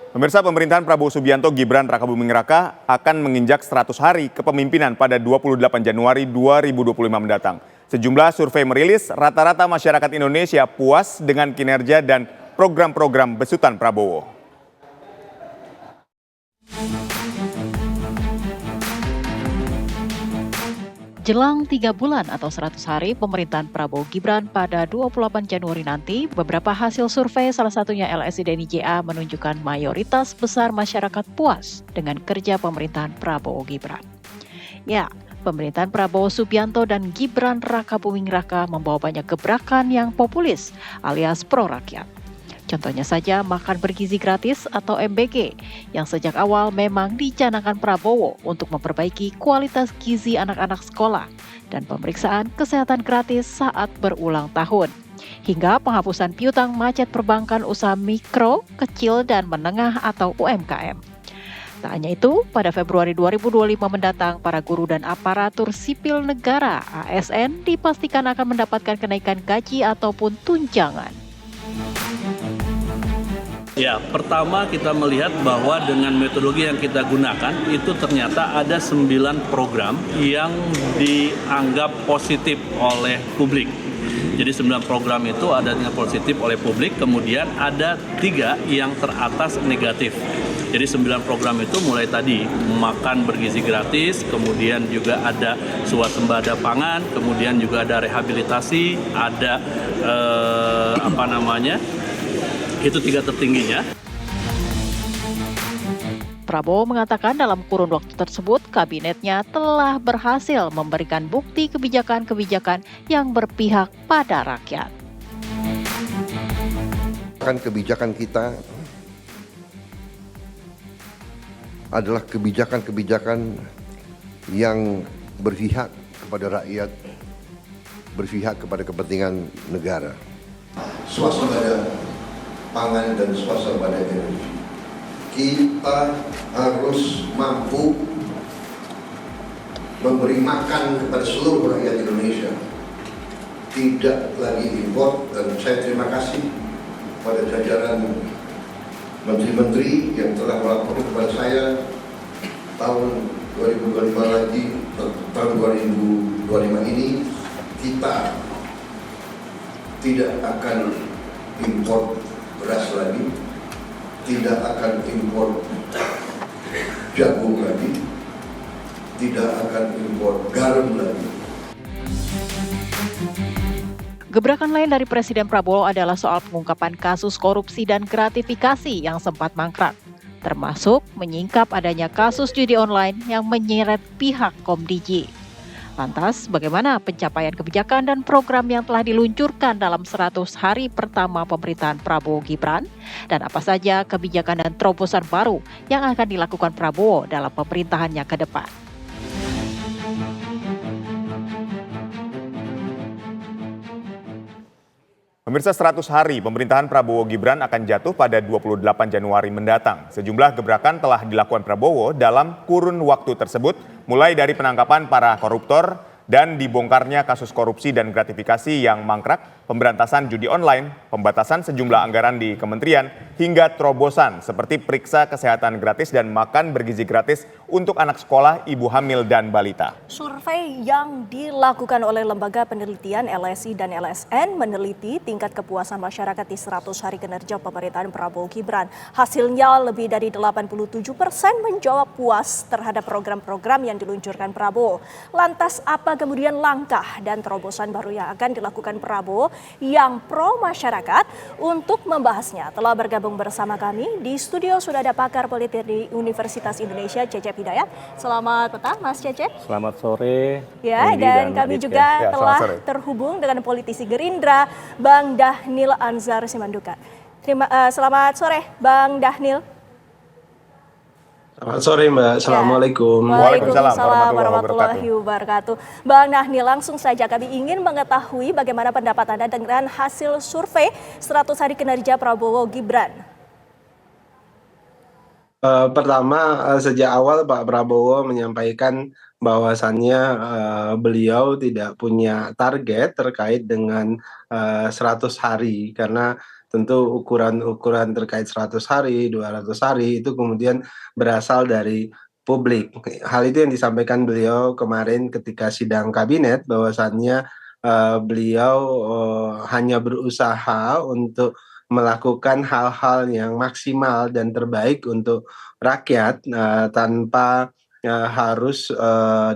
Pemirsa, pemerintahan Prabowo Subianto Gibran Rakabuming Raka akan menginjak 100 hari kepemimpinan pada 28 Januari 2025 mendatang. Sejumlah survei merilis rata-rata masyarakat Indonesia puas dengan kinerja dan program-program besutan Prabowo. Jelang 3 bulan atau 100 hari pemerintahan Prabowo Gibran pada 28 Januari nanti, beberapa hasil survei salah satunya LSI DNIJA menunjukkan mayoritas besar masyarakat puas dengan kerja pemerintahan Prabowo Gibran. Ya, pemerintahan Prabowo Subianto dan Gibran Rakabuming Raka membawa banyak gebrakan yang populis alias pro rakyat. Contohnya saja makan bergizi gratis atau MBG yang sejak awal memang dicanangkan Prabowo untuk memperbaiki kualitas gizi anak-anak sekolah dan pemeriksaan kesehatan gratis saat berulang tahun. Hingga penghapusan piutang macet perbankan usaha mikro, kecil, dan menengah atau UMKM. Tak hanya itu, pada Februari 2025 mendatang, para guru dan aparatur sipil negara ASN dipastikan akan mendapatkan kenaikan gaji ataupun tunjangan. Ya, pertama kita melihat bahwa dengan metodologi yang kita gunakan itu ternyata ada 9 program yang dianggap positif oleh publik. Jadi 9 program itu ada yang positif oleh publik, kemudian ada 3 yang teratas negatif. Jadi 9 program itu mulai tadi makan bergizi gratis, kemudian juga ada swasembada pangan, kemudian juga ada rehabilitasi, ada itu 3 tertingginya. Prabowo mengatakan dalam kurun waktu tersebut, kabinetnya telah berhasil memberikan bukti kebijakan-kebijakan yang berpihak pada rakyat. Kebijakan kita adalah kebijakan-kebijakan yang berpihak kepada rakyat, berpihak kepada kepentingan negara. Swasembada pangan dan swasembada energi. Kita harus mampu memberi makan kepada seluruh rakyat Indonesia. Tidak lagi impor, dan saya terima kasih pada jajaran menteri-menteri yang telah melaporkan kepada saya tahun 2025 lagi, tahun 2025 ini kita tidak akan impor beras lagi, tidak akan impor jagung lagi, tidak akan impor garam lagi. Gebrakan lain dari Presiden Prabowo adalah soal pengungkapan kasus korupsi dan gratifikasi yang sempat mangkrak, termasuk menyingkap adanya kasus judi online yang menyeret pihak Komdiji. Lantas, bagaimana pencapaian kebijakan dan program yang telah diluncurkan dalam 100 hari pertama pemerintahan Prabowo Gibran? Dan apa saja kebijakan dan terobosan baru yang akan dilakukan Prabowo dalam pemerintahannya ke depan? Pemirsa, 100 hari pemerintahan Prabowo Gibran akan jatuh pada 28 Januari mendatang. Sejumlah gebrakan telah dilakukan Prabowo dalam kurun waktu tersebut, mulai dari penangkapan para koruptor dan dibongkarnya kasus korupsi dan gratifikasi yang mangkrak, pemberantasan judi online, pembatasan sejumlah anggaran di kementerian, hingga terobosan seperti periksa kesehatan gratis dan makan bergizi gratis untuk anak sekolah, ibu hamil, dan balita. Survei yang dilakukan oleh Lembaga Penelitian LSI dan LSN meneliti tingkat kepuasan masyarakat di 100 hari kinerja pemerintahan Prabowo Gibran. Hasilnya lebih dari 87% menjawab puas terhadap program-program yang diluncurkan Prabowo. Lantas apa kemudian langkah dan terobosan baru yang akan dilakukan Prabowo yang pro masyarakat? Untuk membahasnya telah bergabung bersama kami di studio sudah ada pakar politik di Universitas Indonesia Cecep Hidayat. Selamat petang Mas Cecep. Selamat sore. Ya, dan kami juga telah terhubung dengan politisi Gerindra Bang Dhanil Anzar Simanjuntak. Selamat sore Bang Dhanil. Selamat sore Mbak, Assalamualaikum. Waalaikumsalam warahmatullahi wabarakatuh. Bang Dhanil, langsung saja kami ingin mengetahui bagaimana pendapat Anda dengan hasil survei 100 hari kinerja Prabowo Gibran. Pertama, sejak awal Pak Prabowo menyampaikan bahwasannya beliau tidak punya target terkait dengan 100 hari karena tentu ukuran-ukuran terkait 100 hari, 200 hari itu kemudian berasal dari publik. Hal itu yang disampaikan beliau kemarin ketika sidang kabinet bahwasannya beliau hanya berusaha untuk melakukan hal-hal yang maksimal dan terbaik untuk rakyat tanpa harus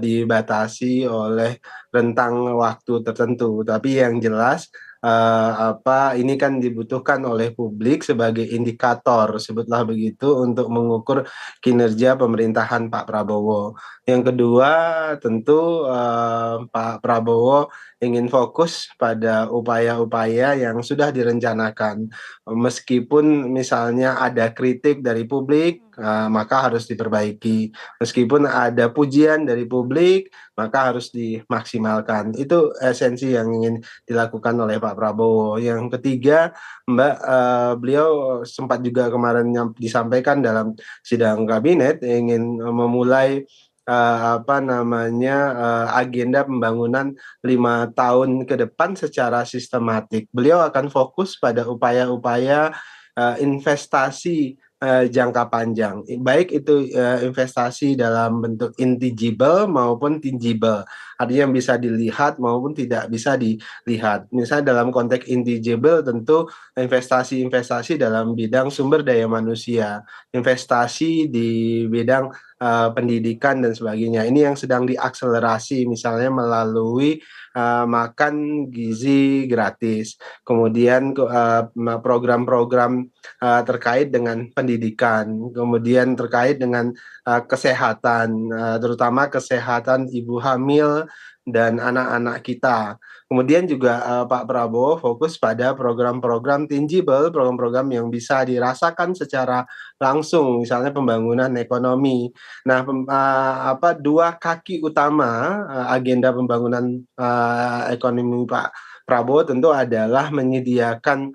dibatasi oleh rentang waktu tertentu. Tapi yang jelas ini kan dibutuhkan oleh publik sebagai indikator, sebutlah begitu, untuk mengukur kinerja pemerintahan Pak Prabowo. Yang kedua, tentu Pak Prabowo ingin fokus pada upaya-upaya yang sudah direncanakan. Meskipun misalnya ada kritik dari publik, maka harus diperbaiki. Meskipun ada pujian dari publik, maka harus dimaksimalkan. Itu esensi yang ingin dilakukan oleh Pak Prabowo. Yang ketiga, Mbak, beliau sempat juga kemarin disampaikan dalam sidang kabinet ingin memulai agenda pembangunan 5 tahun ke depan secara sistematik. Beliau akan fokus pada upaya-upaya investasi jangka panjang, baik itu investasi dalam bentuk intangible maupun tangible, artinya yang bisa dilihat maupun tidak bisa dilihat. Misalnya dalam konteks intangible tentu investasi-investasi dalam bidang sumber daya manusia, investasi di bidang pendidikan dan sebagainya. Ini yang sedang diakselerasi misalnya melalui makan gizi gratis, kemudian program-program terkait dengan pendidikan, kemudian terkait dengan kesehatan, terutama kesehatan ibu hamil dan anak-anak kita. Kemudian juga Pak Prabowo fokus pada program-program tangible, program-program yang bisa dirasakan secara langsung, misalnya pembangunan ekonomi. Nah, dua kaki utama agenda pembangunan ekonomi Pak Prabowo tentu adalah menyediakan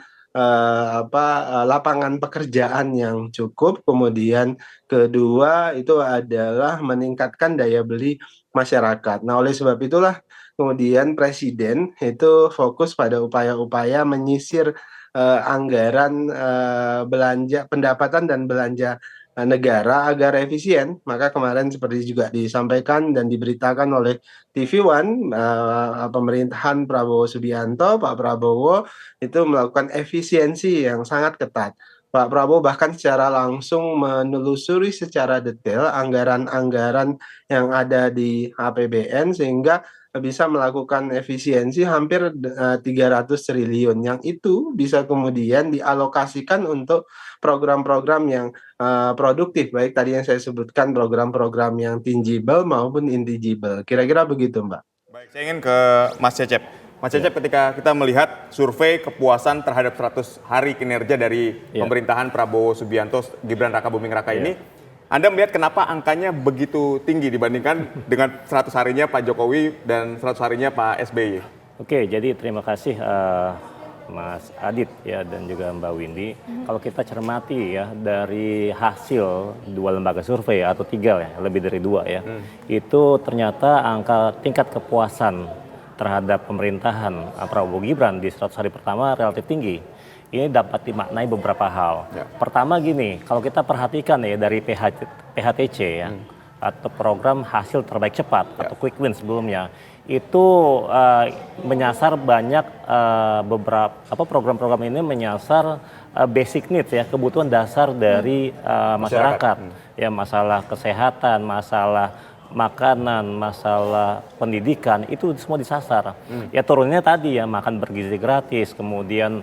lapangan pekerjaan yang cukup, kemudian kedua itu adalah meningkatkan daya beli masyarakat. Nah, oleh sebab itulah kemudian Presiden itu fokus pada upaya-upaya menyisir anggaran belanja pendapatan dan belanja negara agar efisien. Maka kemarin seperti juga disampaikan dan diberitakan oleh TV One, pemerintahan Prabowo Subianto, Pak Prabowo itu melakukan efisiensi yang sangat ketat. Pak Prabowo bahkan secara langsung menelusuri secara detail anggaran-anggaran yang ada di APBN sehingga bisa melakukan efisiensi hampir 300 triliun yang itu bisa kemudian dialokasikan untuk program-program yang produktif, baik tadi yang saya sebutkan program-program yang tangible maupun intangible. Kira-kira begitu, Mbak. Baik, saya ingin ke Mas Cecep. Mas Cecep, ketika kita melihat survei kepuasan terhadap 100 hari kinerja dari pemerintahan Prabowo Subianto, Gibran Rakabuming Raka ini, Anda melihat kenapa angkanya begitu tinggi dibandingkan dengan 100 harinya Pak Jokowi dan 100 harinya Pak SBY? Oke, jadi terima kasih Mas Adit ya dan juga Mbak Windy. Kalau kita cermati ya dari hasil 2 lembaga survei atau 3 ya, lebih dari 2 ya, itu ternyata angka tingkat kepuasan terhadap pemerintahan Prabowo Gibran di 100 hari pertama relatif tinggi. Ini dapat dimaknai beberapa hal. Pertama gini, kalau kita perhatikan ya dari PHTC ya, atau program hasil terbaik cepat atau quick win sebelumnya, itu menyasar banyak beberapa program-program ini menyasar basic needs ya, kebutuhan dasar dari masyarakat. Ya, masalah kesehatan, masalah makanan, masalah pendidikan, itu semua disasar. Ya turunnya tadi ya, makan bergizi gratis, kemudian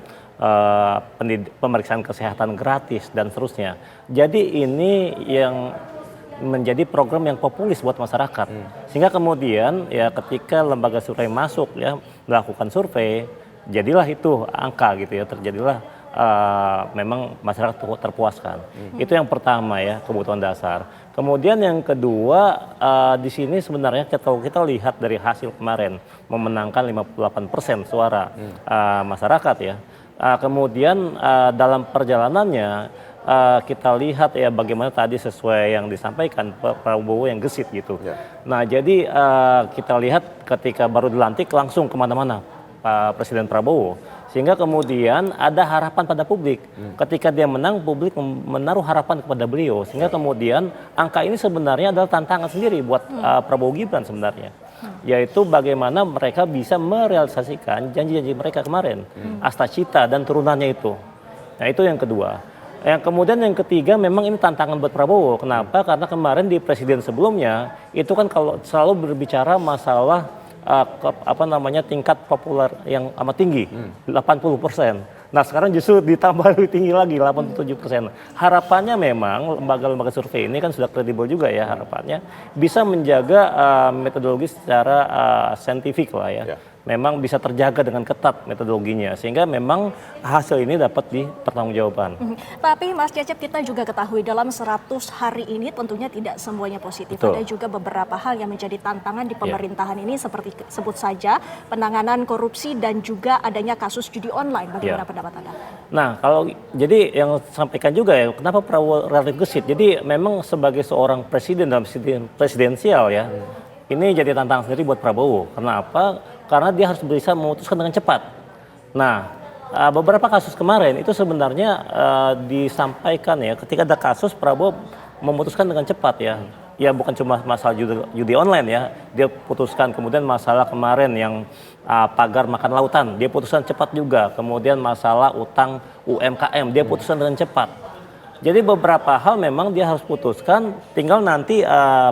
pemeriksaan kesehatan gratis dan seterusnya. Jadi ini yang menjadi program yang populis buat masyarakat. Sehingga kemudian ya ketika lembaga survei masuk ya melakukan survei, jadilah itu angka gitu ya, terjadilah memang masyarakat terpuaskan. Itu yang pertama ya, kebutuhan dasar. Kemudian yang kedua di sini sebenarnya kalau kita lihat dari hasil kemarin memenangkan 58% suara masyarakat ya. Kemudian dalam perjalanannya kita lihat ya bagaimana tadi sesuai yang disampaikan Pak Prabowo yang gesit gitu. Nah jadi kita lihat ketika baru dilantik langsung kemana-mana Pak Presiden Prabowo. Sehingga kemudian ada harapan pada publik. Ketika dia menang, publik menaruh harapan kepada beliau. Sehingga kemudian angka ini sebenarnya adalah tantangan sendiri buat Prabowo Gibran sebenarnya. Yaitu bagaimana mereka bisa merealisasikan janji-janji mereka kemarin. Astacita dan turunannya itu. Nah itu yang kedua. Yang kemudian yang ketiga memang ini tantangan buat Prabowo. Kenapa? Karena kemarin di presiden sebelumnya itu kan kalau selalu berbicara masalah tingkat populer yang amat tinggi, 80%. Nah sekarang justru ditambah lebih tinggi lagi, 87%. Harapannya memang lembaga-lembaga survei ini kan sudah kredibel juga ya harapannya, bisa menjaga metodologi secara saintifik lah ya. Memang bisa terjaga dengan ketat metodologinya, sehingga memang hasil ini dapat dipertanggungjawabkan. Tapi Mas Cecep, kita juga ketahui dalam 100 hari ini tentunya tidak semuanya positif. Betul. Ada juga beberapa hal yang menjadi tantangan di pemerintahan ini seperti sebut saja penanganan korupsi dan juga adanya kasus judi online. Bagaimana pendapat Anda? Nah, kalau jadi yang sampaikan juga ya, kenapa Prabowo relatif gesit? Jadi memang sebagai seorang presiden dalam sistem presidensial ya, ini jadi tantangan sendiri buat Prabowo. Kenapa? Karena dia harus bisa memutuskan dengan cepat. Nah, beberapa kasus kemarin itu sebenarnya disampaikan ya, ketika ada kasus Prabowo memutuskan dengan cepat ya. Ya bukan cuma masalah judi online ya, dia putuskan. Kemudian masalah kemarin yang pagar makan lautan, dia putuskan cepat juga. Kemudian masalah utang UMKM, dia putuskan dengan cepat. Jadi beberapa hal memang dia harus putuskan, tinggal nanti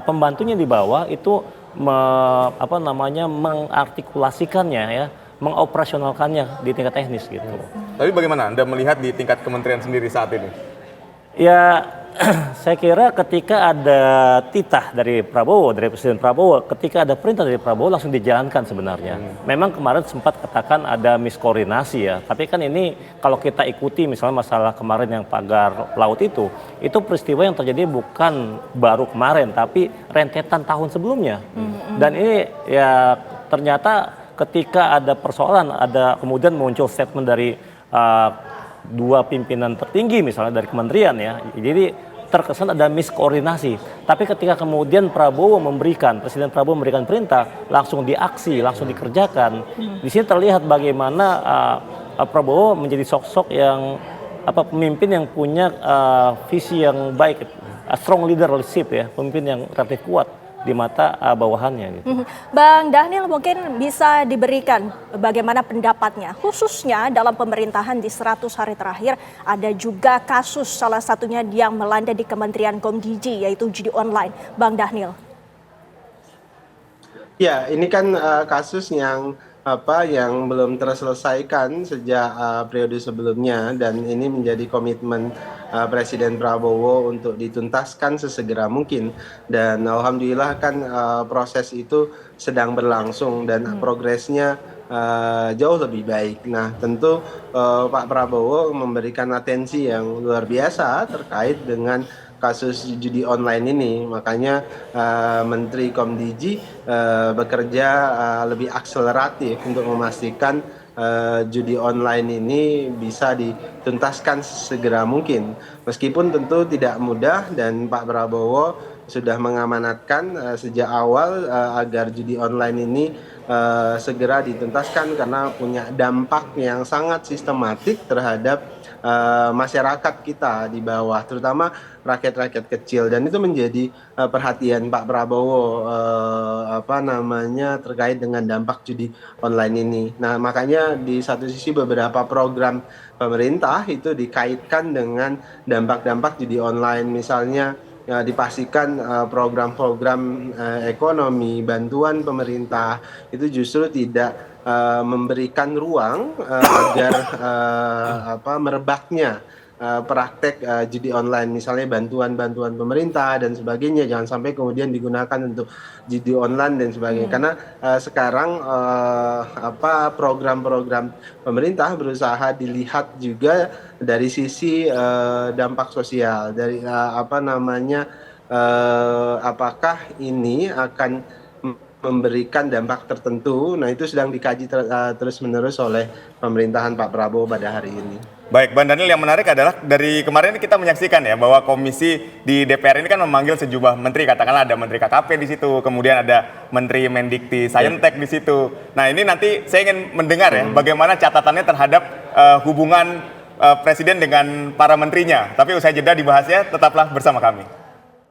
pembantunya di bawah itu mengartikulasikannya ya, mengoperasionalkannya di tingkat teknis gitu. Tapi bagaimana Anda melihat di tingkat kementerian sendiri saat ini? Ya, saya kira ketika ada titah dari Prabowo, dari Presiden Prabowo, ketika ada perintah dari Prabowo langsung dijalankan sebenarnya. Memang kemarin sempat katakan ada miskoordinasi ya, tapi kan ini kalau kita ikuti misalnya masalah kemarin yang pagar laut itu peristiwa yang terjadi bukan baru kemarin, tapi rentetan tahun sebelumnya. Dan ini ya ternyata ketika ada persoalan, ada kemudian muncul statement dari dua pimpinan tertinggi misalnya dari kementerian ya, jadi terkesan ada miskoordinasi. Tapi ketika kemudian Presiden Prabowo memberikan perintah, langsung diaksi, langsung dikerjakan. Di sini terlihat bagaimana Prabowo menjadi sosok yang pemimpin yang punya visi yang baik, strong leadership ya, pemimpin yang relatif kuat di mata bawahannya gitu. Bang Dhanil, mungkin bisa diberikan bagaimana pendapatnya khususnya dalam pemerintahan di 100 hari terakhir. Ada juga kasus salah satunya yang melanda di Kementerian Komdiji yaitu judi online. Bang Dhanil. Ya, ini kan kasus yang belum terselesaikan sejak periode sebelumnya, dan ini menjadi komitmen Presiden Prabowo untuk dituntaskan sesegera mungkin. Dan alhamdulillah kan proses itu sedang berlangsung dan progresnya jauh lebih baik. Nah, tentu Pak Prabowo memberikan atensi yang luar biasa terkait dengan kasus judi online ini. Makanya Menteri Komdiji bekerja lebih akseleratif untuk memastikan judi online ini bisa dituntaskan segera mungkin. Meskipun tentu tidak mudah, dan Pak Prabowo sudah mengamanatkan sejak awal agar judi online ini segera dituntaskan karena punya dampak yang sangat sistematik terhadap masyarakat kita di bawah, terutama rakyat-rakyat kecil, dan itu menjadi perhatian Pak Prabowo terkait dengan dampak judi online ini. Nah, makanya di satu sisi beberapa program pemerintah itu dikaitkan dengan dampak-dampak judi online, misalnya dipastikan program-program ekonomi, bantuan pemerintah itu justru tidak memberikan ruang agar merebaknya praktek judi online, misalnya bantuan-bantuan pemerintah dan sebagainya, jangan sampai kemudian digunakan untuk judi online dan sebagainya. Karena sekarang program-program pemerintah berusaha dilihat juga dari sisi dampak sosial, dari apakah ini akan memberikan dampak tertentu. Nah, itu sedang dikaji terus-menerus oleh pemerintahan Pak Prabowo pada hari ini. Baik, Bang Daniel, yang menarik adalah dari kemarin kita menyaksikan ya bahwa komisi di DPR ini kan memanggil sejumlah menteri, katakanlah ada Menteri KKP di situ, kemudian ada Menteri Mendikti Saintek di situ. Nah, ini nanti saya ingin mendengar ya bagaimana catatannya terhadap hubungan Presiden dengan para menterinya. Tapi usai jeda dibahasnya, tetaplah bersama kami.